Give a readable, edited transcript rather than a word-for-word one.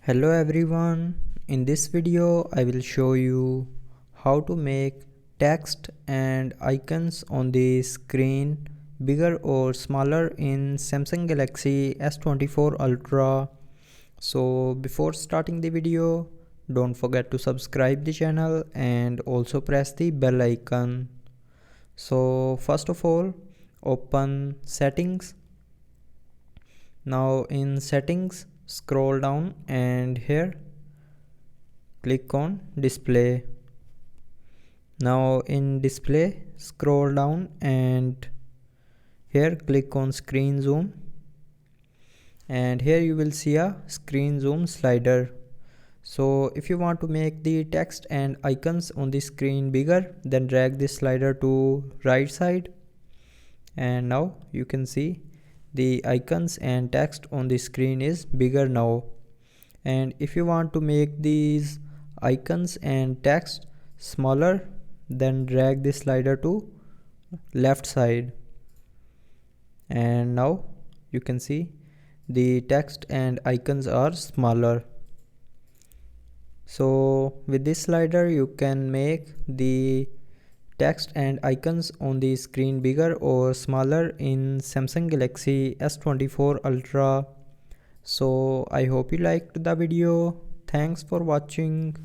Hello everyone, in this video I will show you how to make text and icons on the screen bigger or smaller in Samsung Galaxy S24 Ultra. So before starting the video, don't forget to subscribe the channel and also press the bell icon. So first of all, open settings. Now in settings, scroll down and here click on display. Now in display, scroll down and here click on screen zoom, and here you will see a screen zoom slider. So if you want to make the text and icons on the screen bigger, then drag this slider to right side, and now you can see the icons and text on the screen is bigger now. And if you want to make these icons and text smaller, then drag this slider to left side, and now you can see the text and icons are smaller. So with this slider you can make the text and icons on the screen bigger or smaller in Samsung Galaxy S24 Ultra. So I hope you liked the video. Thanks for watching.